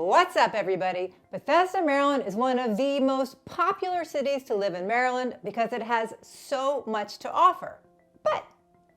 What's up, everybody? Bethesda, Maryland is one of the most popular cities to live in Maryland because it has so much to offer. But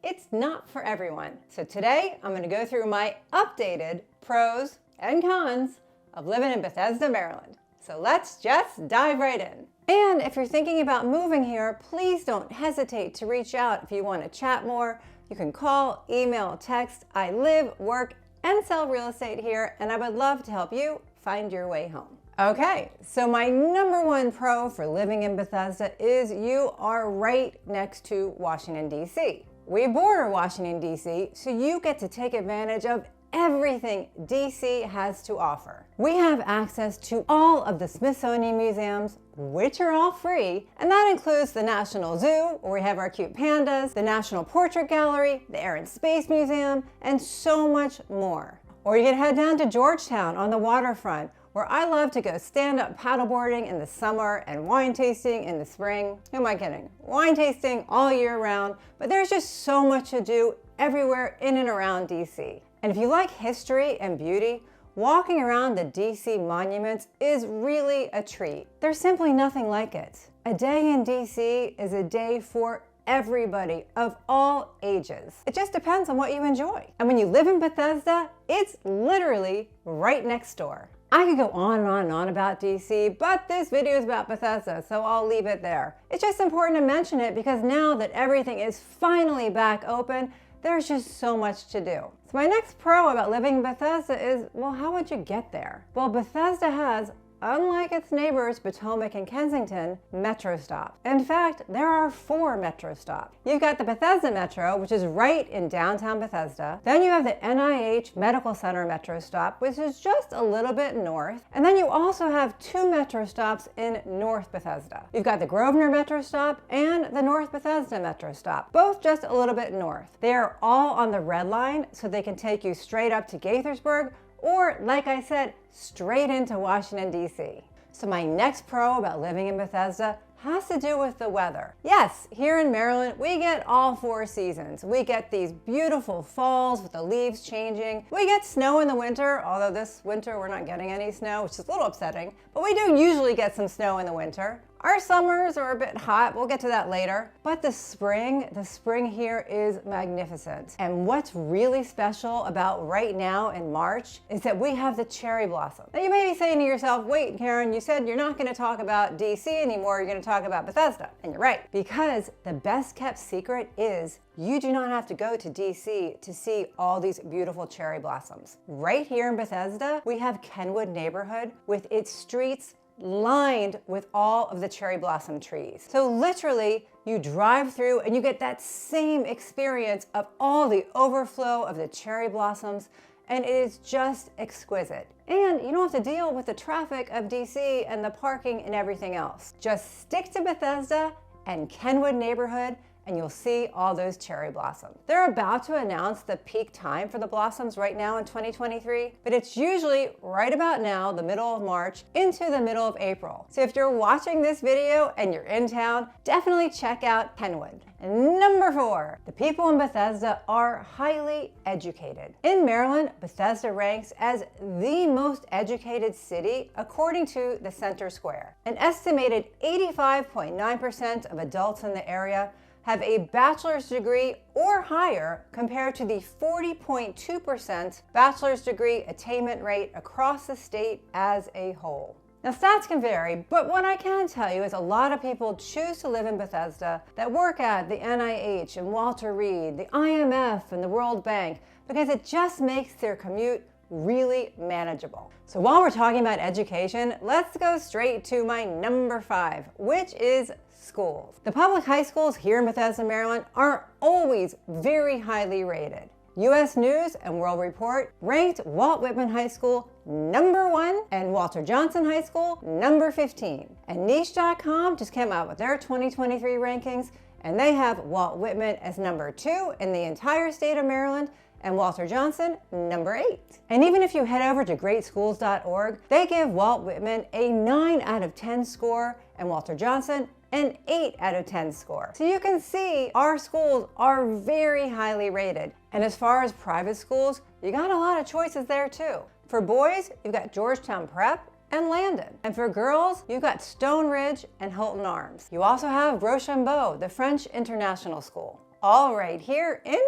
it's not for everyone. So today I'm going to go through my updated pros and cons of living in Bethesda, Maryland. So let's just dive right in. And if you're thinking about moving here, please don't hesitate to reach out if you want to chat more. You can call, email, text. I live, work, and sell real estate here, and I would love to help you find your way home. Okay, so my number one pro for living in Bethesda is you are right next to Washington, D.C. We border Washington, D.C., so you get to take advantage of everything D.C. has to offer. We have access to all of the Smithsonian museums, which are all free, and that includes the National Zoo, where we have our cute pandas, the National Portrait Gallery, the Air and Space Museum, and so much more. Or you can head down to Georgetown on the waterfront, where I love to go stand-up paddleboarding in the summer and wine tasting in the spring. Who am I kidding? Wine tasting all year round, but there's just so much to do everywhere in and around DC. And if you like history and beauty, walking around the DC monuments is really a treat. There's simply nothing like it. A day in DC is a day for everybody of all ages. It just depends on what you enjoy. And when you live in Bethesda, it's literally right next door. I could go on and on and on about DC, but this video is about Bethesda, so I'll leave it there. It's just important to mention it because now that everything is finally back open, there's just so much to do. So my next pro about living in Bethesda is, well, how would you get there? Well, Bethesda has, unlike its neighbors Potomac and Kensington, metro stops. In fact, there are 4 metro stops. You've got the Bethesda Metro, which is right in downtown Bethesda. Then you have the NIH Medical Center metro stop, which is just a little bit north. And then you also have 2 metro stops in North Bethesda. You've got the Grosvenor metro stop and the North Bethesda metro stop, both just a little bit north. They are all on the red line, so they can take you straight up to Gaithersburg, or, like I said, straight into Washington, D.C. So my next pro about living in Bethesda has to do with the weather. Yes, here in Maryland, we get all 4 seasons. We get these beautiful falls with the leaves changing. We get snow in the winter, although this winter we're not getting any snow, which is a little upsetting, but we do usually get some snow in the winter. Our summers are a bit hot, we'll get to that later. But the spring here is magnificent. And what's really special about right now in March is that we have the cherry blossom. Now you may be saying to yourself, wait, Karen, you said you're not gonna talk about DC anymore, you're gonna talk about Bethesda. And you're right, because the best kept secret is you do not have to go to DC to see all these beautiful cherry blossoms. Right here in Bethesda, we have Kenwood neighborhood with its streets lined with all of the cherry blossom trees. So literally, you drive through and you get that same experience of all the overflow of the cherry blossoms, and it is just exquisite. And you don't have to deal with the traffic of DC and the parking and everything else. Just stick to Bethesda and Kenwood neighborhood, and you'll see all those cherry blossoms. They're about to announce the peak time for the blossoms right now in 2023, but it's usually right about now, the middle of March, into the middle of April. So if you're watching this video and you're in town, definitely check out Kenwood. And number 4, the people in Bethesda are highly educated. In Maryland, Bethesda ranks as the most educated city according to the Center Square. An estimated 85.9% of adults in the area have a bachelor's degree or higher compared to the 40.2% bachelor's degree attainment rate across the state as a whole. Now stats can vary, but what I can tell you is a lot of people choose to live in Bethesda that work at the NIH and Walter Reed, the IMF and the World Bank, because it just makes their commute really manageable. So while we're talking about education, let's go straight to my number 5, which is schools. The public high schools here in Bethesda, Maryland are always very highly rated. U.S. News and World Report ranked Walt Whitman High School number 1 and Walter Johnson High School number 15. And Niche.com just came out with their 2023 rankings, and they have Walt Whitman as number 2 in the entire state of Maryland and Walter Johnson number 8. And even if you head over to greatschools.org, they give Walt Whitman a 9 out of 10 score and Walter Johnson an 8 out of 10 score. So you can see our schools are very highly rated. And as far as private schools, you got a lot of choices there too. For boys, you've got Georgetown Prep and Landon. And for girls, you've got Stone Ridge and Hilton Arms. You also have Rochambeau, the French International School, all right here in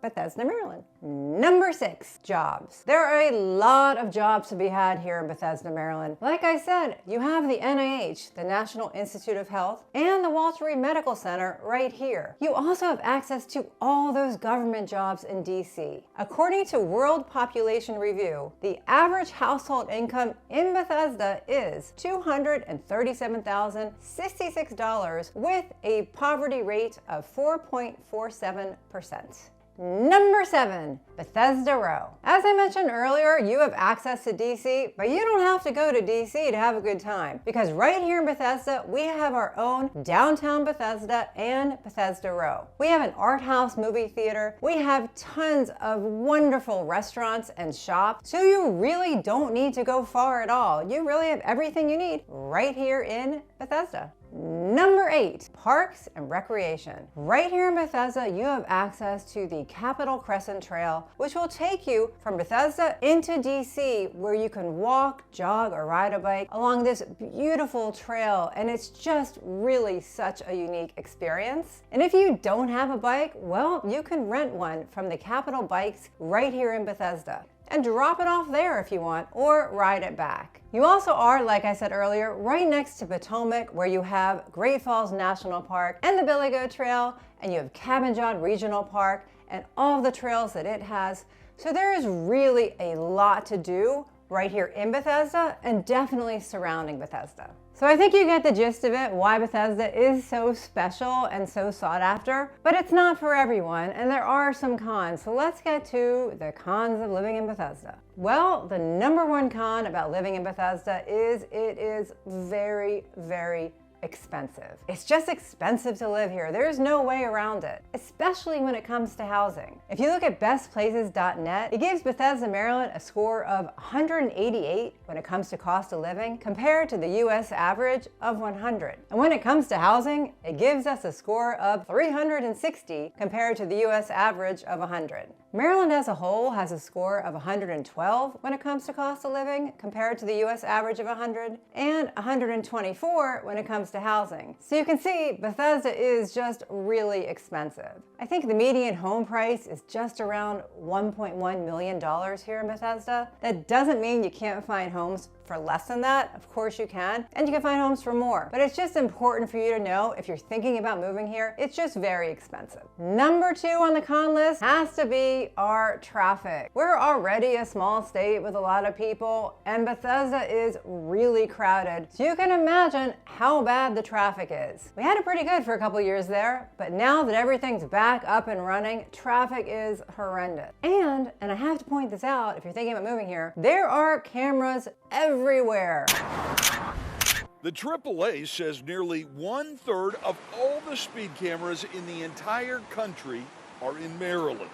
Bethesda, Maryland. Number 6, jobs. There are a lot of jobs to be had here in Bethesda, Maryland. Like I said, you have the NIH, the National Institute of Health, and the Walter Reed Medical Center right here. You also have access to all those government jobs in DC. According to World Population Review, the average household income in Bethesda is $237,066 with a poverty rate of 4.47%. Number 7, Bethesda Row. As I mentioned earlier, you have access to DC, but you don't have to go to DC to have a good time, because right here in Bethesda, we have our own downtown Bethesda and Bethesda Row. We have an art house movie theater. We have tons of wonderful restaurants and shops, so you really don't need to go far at all. You really have everything you need right here in Bethesda. Number 8, parks and recreation. Right here in Bethesda, you have access to the Capitol Crescent Trail, which will take you from Bethesda into DC, where you can walk, jog, or ride a bike along this beautiful trail, and it's just really such a unique experience. And if you don't have a bike, well, you can rent one from the Capitol Bikes right here in Bethesda and drop it off there if you want, or ride it back. You also are, like I said earlier, right next to Potomac, where you have Great Falls National Park and the Billy Goat Trail, and you have Cabin John Regional Park and all the trails that it has. So there is really a lot to do right here in Bethesda and definitely surrounding Bethesda. So I think you get the gist of it, why Bethesda is so special and so sought after, but it's not for everyone, and there are some cons. So let's get to the cons of living in Bethesda. Well, the number 1 con about living in Bethesda is it is very, very expensive. It's just expensive to live here. There's no way around it, especially when it comes to housing. If you look at bestplaces.net, it gives Bethesda, Maryland a score of 188 when it comes to cost of living, compared to the US average of 100. And when it comes to housing, it gives us a score of 360 compared to the US average of 100. Maryland as a whole has a score of 112 when it comes to cost of living, compared to the US average of 100, and 124 when it comes to housing. So you can see Bethesda is just really expensive. I think the median home price is just around $1.1 million here in Bethesda. That doesn't mean you can't find homes for less than that. Of course you can, and you can find homes for more. But it's just important for you to know, if you're thinking about moving here, it's just very expensive. Number 2 on the con list has to be our traffic. We're already a small state with a lot of people, and Bethesda is really crowded. So you can imagine how bad the traffic is. We had it pretty good for a couple years there, but now that everything's back up and running, traffic is horrendous. And I have to point this out, if you're thinking about moving here, there are cameras everywhere. The AAA says nearly 1/3 of all the speed cameras in the entire country are in Maryland.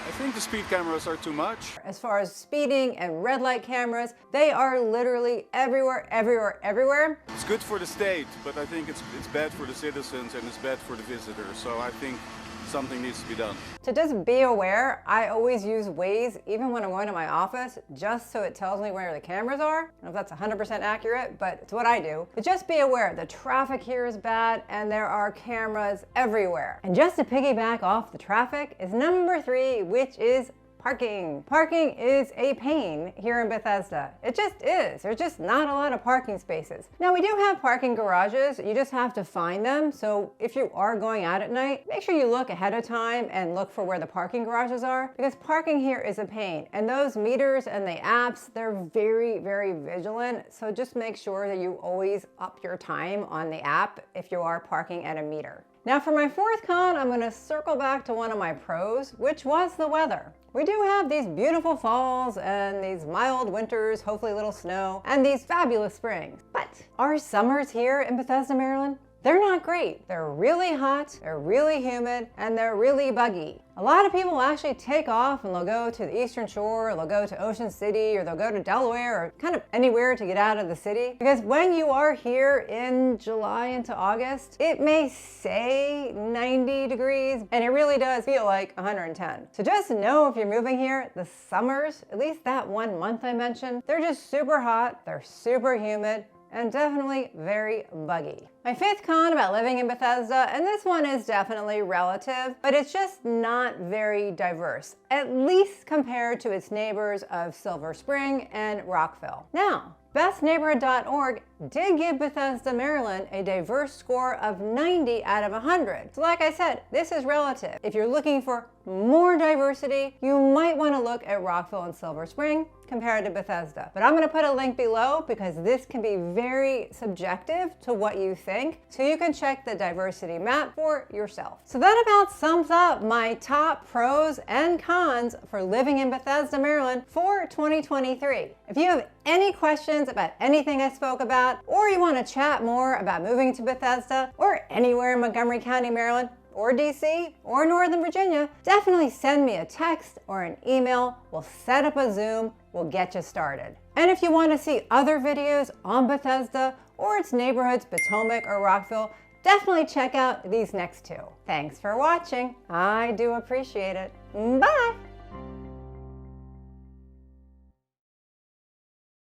I think the speed cameras are too much. As far as speeding and red light cameras, they are literally everywhere, everywhere, everywhere. It's good for the state, but I think it's bad for the citizens and it's bad for the visitors. So I think something needs to be done. So just be aware, I always use Waze even when I'm going to my office, just so it tells me where the cameras are. I don't know if that's 100% accurate, but it's what I do. But just be aware, the traffic here is bad and there are cameras everywhere. And just to piggyback off the traffic is number 3, which is parking. Parking is a pain here in Bethesda. It just is. There's just not a lot of parking spaces. Now we do have parking garages, you just have to find them. So if you are going out at night, make sure you look ahead of time and look for where the parking garages are, because parking here is a pain. And those meters and the apps, they're very, very vigilant. So just make sure that you always up your time on the app if you are parking at a meter. Now for my 4th con, I'm going to circle back to one of my pros, which was the weather. We do have these beautiful falls and these mild winters, hopefully a little snow, and these fabulous springs. But our summers here in Bethesda, Maryland, They're not great. They're really hot, they're really humid, and they're really buggy. A lot of people will actually take off and they'll go to the Eastern Shore, or they'll go to Ocean City, or they'll go to Delaware, or kind of anywhere to get out of the city. Because when you are here in July into August, it may say 90 degrees, and it really does feel like 110. So just know if you're moving here, the summers, at least that 1 month I mentioned, they're just super hot, they're super humid, and definitely very buggy. My fifth con about living in Bethesda, and this one is definitely relative, but it's just not very diverse, at least compared to its neighbors of Silver Spring and Rockville. Now, bestneighborhood.org did give Bethesda, Maryland a diverse score of 90 out of 100. So like I said, this is relative. If you're looking for more diversity, you might want to look at Rockville and Silver Spring compared to Bethesda. But I'm going to put a link below because this can be very subjective to what you think, so you can check the diversity map for yourself. So that about sums up my top pros and cons for living in Bethesda, Maryland for 2023. If you have any questions about anything I spoke about, or you want to chat more about moving to Bethesda or anywhere in Montgomery County, Maryland, or DC, or Northern Virginia, definitely send me a text or an email. We'll set up a Zoom, we'll get you started. And if you want to see other videos on Bethesda or its neighborhoods, Potomac or Rockville, definitely check out these next two. Thanks for watching. I do appreciate it. Bye!